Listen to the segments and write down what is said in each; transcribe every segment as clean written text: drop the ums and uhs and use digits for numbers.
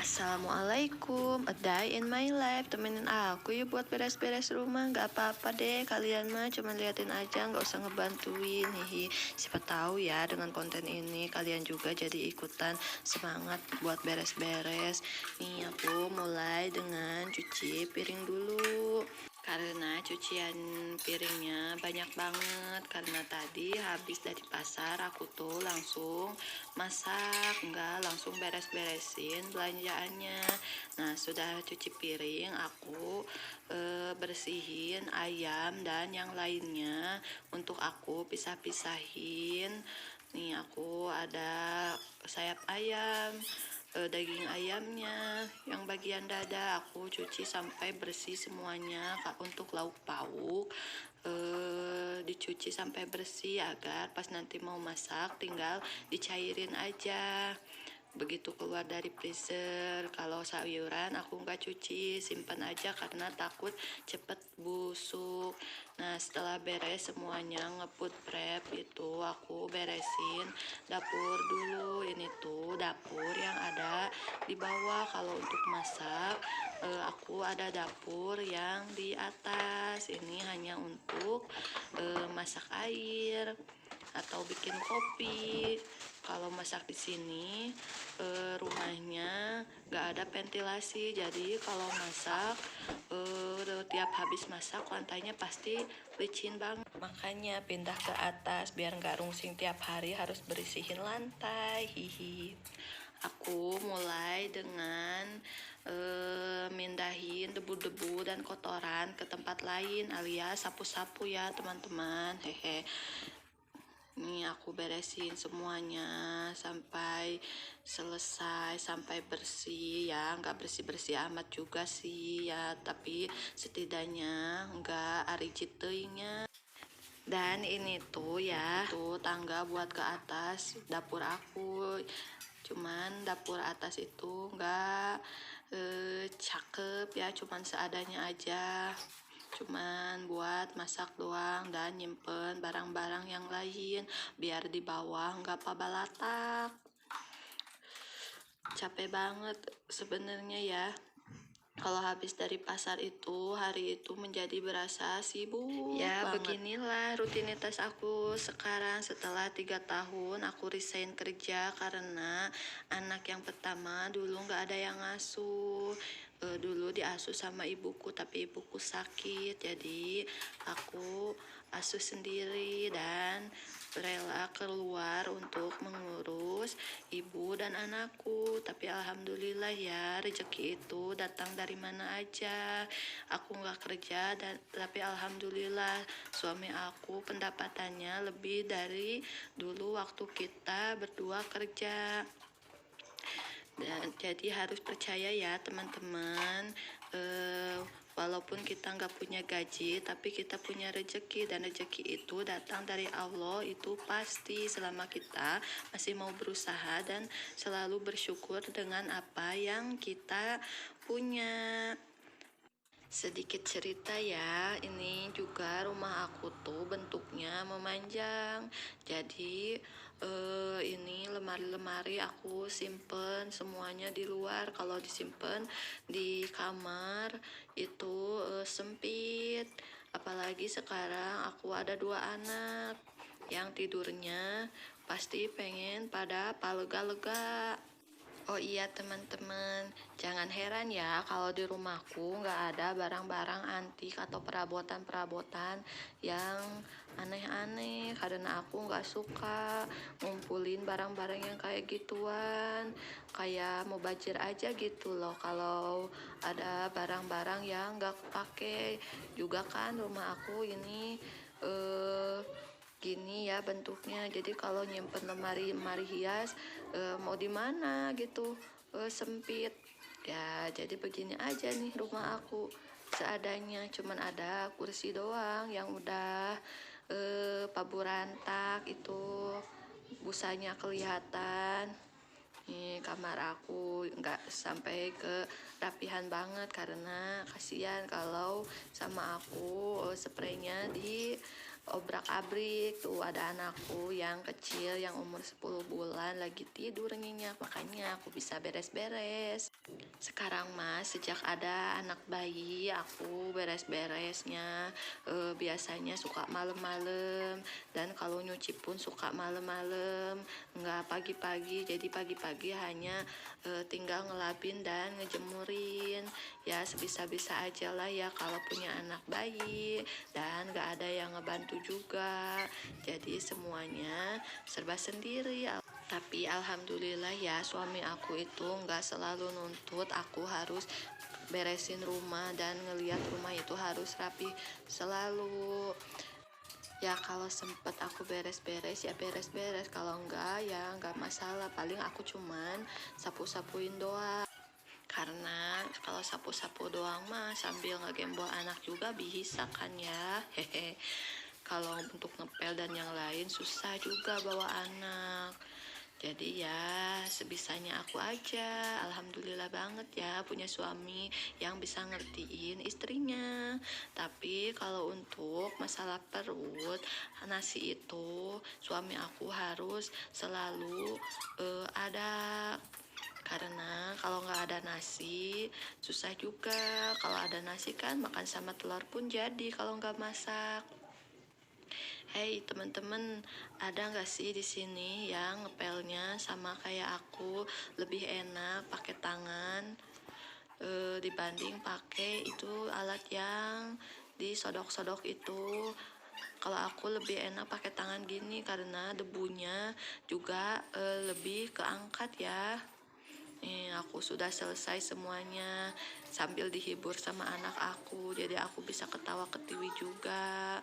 Assalamualaikum, a day in my life. Temenin aku yuk buat beres-beres rumah. Gak apa-apa deh, kalian mah cuma liatin aja, gak usah ngebantuin. Hihi, siapa tahu ya dengan konten ini kalian juga jadi ikutan semangat buat beres-beres. Nih aku mulai dengan cuci piring dulu. Karena cucian piringnya banyak banget. Karena tadi habis dari pasar aku tuh langsung masak, enggak langsung beres-beresin belanjaannya. Nah sudah cuci piring, aku bersihin ayam dan yang lainnya untuk aku pisah-pisahin. Nih aku ada sayap ayam, daging ayamnya, yang bagian dada aku cuci sampai bersih semuanya. Untuk lauk pauk dicuci sampai bersih agar pas nanti mau masak tinggal dicairin aja. Begitu keluar dari freezer, kalau sayuran aku nggak cuci, simpan aja karena takut cepet busuk. Nah setelah beres semuanya ngeput prep itu aku beresin dapur dulu. Ini tuh dapur yang ada di bawah. Kalau untuk masak aku ada dapur yang di atas. Ini hanya untuk masak air atau bikin kopi. Kalau masak di sini rumahnya gak ada ventilasi, jadi kalau masak tiap habis masak lantainya pasti licin banget. Makanya pindah ke atas biar gak rungsing tiap hari harus bersihin lantai. Hihi. Aku mulai dengan mindahin debu-debu dan kotoran ke tempat lain alias sapu-sapu ya teman-teman. Hehe. Nih aku beresin semuanya sampai selesai, sampai bersih ya. Nggak bersih-bersih amat juga sih ya, tapi setidaknya nggak ari citeuingnya. Dan ini tuh ya, tuh tangga buat ke atas dapur aku. Cuman dapur atas itu nggak cakep ya, cuman seadanya aja. Cuman buat masak doang dan nyimpen barang-barang yang lain biar di bawah nggak pabalatak. Capek banget sebenarnya ya. Kalau habis dari pasar itu, hari itu menjadi berasa sibuk ya banget. Beginilah rutinitas aku sekarang setelah 3 tahun aku resign kerja karena anak yang pertama dulu nggak ada yang ngasuh. Dulu diasuh sama ibuku, tapi ibuku sakit, jadi aku asuh sendiri dan rela keluar untuk mengurus ibu dan anakku. Tapi alhamdulillah ya, rezeki itu datang dari mana aja. Aku nggak kerja tapi alhamdulillah suami aku pendapatannya lebih dari dulu waktu kita berdua kerja. Dan jadi harus percaya ya teman-teman, walaupun kita nggak punya gaji tapi kita punya rezeki, dan rezeki itu datang dari Allah, itu pasti selama kita masih mau berusaha dan selalu bersyukur dengan apa yang kita punya. Sedikit cerita ya, ini juga rumah aku tuh bentuknya memanjang. Jadi ini lemari-lemari aku simpen semuanya di luar. Kalau disimpan di kamar itu sempit. Apalagi sekarang aku ada 2 anak yang tidurnya pasti pengen pada palega-lega. Oh iya teman-teman, jangan heran ya kalau di rumahku nggak ada barang-barang antik atau perabotan-perabotan yang aneh-aneh, karena aku nggak suka ngumpulin barang-barang yang kayak gituan. Kayak mau bajir aja gitu loh kalau ada barang-barang yang nggak kepake. Juga kan rumah aku ini gini ya bentuknya, jadi kalau nyimpen lemari hias mau di mana gitu, sempit ya. Jadi begini aja nih rumah aku seadanya, cuman ada kursi doang yang udah paburantak, itu busanya kelihatan. Nih kamar aku nggak sampai ke rapihan banget karena kasihan kalau sama aku spraynya di obrak-abrik. Tuh ada anakku yang kecil yang umur 10 bulan lagi tidur nyenyak, makanya aku bisa beres-beres. Sekarang mas, sejak ada anak bayi, aku beres-beresnya biasanya suka malam-malam, dan kalau nyuci pun suka malam-malam, nggak pagi-pagi. Jadi pagi-pagi hanya tinggal ngelapin dan ngejemurin. Ya sebisa-bisa aja lah ya kalau punya anak bayi dan nggak ada yang ngebantu juga. Jadi semuanya serba sendiri. Tapi alhamdulillah ya, suami aku itu nggak selalu nuntut aku harus beresin rumah dan ngeliat rumah itu harus rapi selalu. Ya kalau sempet aku beres-beres ya beres-beres, kalau enggak ya enggak masalah, paling aku cuman sapu-sapuin doang. Karena kalau sapu-sapu doang mah sambil ngegembol anak juga bisa kan ya. Hehe. Kalau untuk ngepel dan yang lain susah juga bawa anak. Jadi ya sebisanya aku aja. Alhamdulillah banget ya punya suami yang bisa ngertiin istrinya. Tapi kalau untuk masalah perut, nasi itu suami aku harus selalu ada. Karena kalau nggak ada nasi susah juga. Kalau ada nasi kan makan sama telur pun jadi kalau nggak masak. Hey teman-teman, ada nggak sih di sini yang ngepelnya sama kayak aku, lebih enak pakai tangan dibanding pakai itu alat yang disodok-sodok itu? Kalau aku lebih enak pakai tangan gini karena debunya juga lebih keangkat ya. Aku sudah selesai semuanya sambil dihibur sama anak aku, jadi aku bisa ketawa ketiwi juga.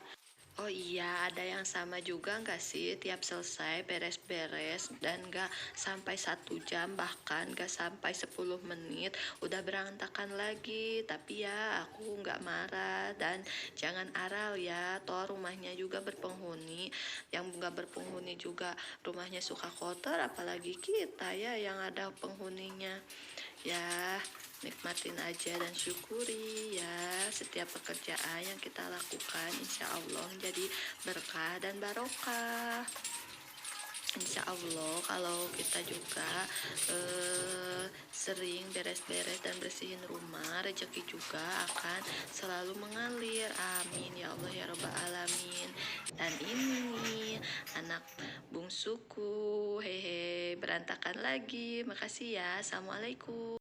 Oh iya, ada yang sama juga nggak sih? Tiap selesai beres-beres dan nggak sampai 1 jam, bahkan nggak sampai 10 menit, udah berantakan lagi. Tapi ya aku nggak marah dan jangan aral ya. Toh rumahnya juga berpenghuni, yang nggak berpenghuni juga rumahnya suka kotor, apalagi kita ya yang ada penghuninya. Ya nikmatin aja dan syukuri ya setiap pekerjaan yang kita lakukan, insya Allah jadi berkah dan barokah. Insya Allah kalau kita juga sering beres-beres dan bersihin rumah, rezeki juga akan selalu mengalir. Amin ya Allah ya Rabbal Alamin. Dan ini anak bungsuku, hehe, berantakan lagi. Makasih ya. Assalamualaikum.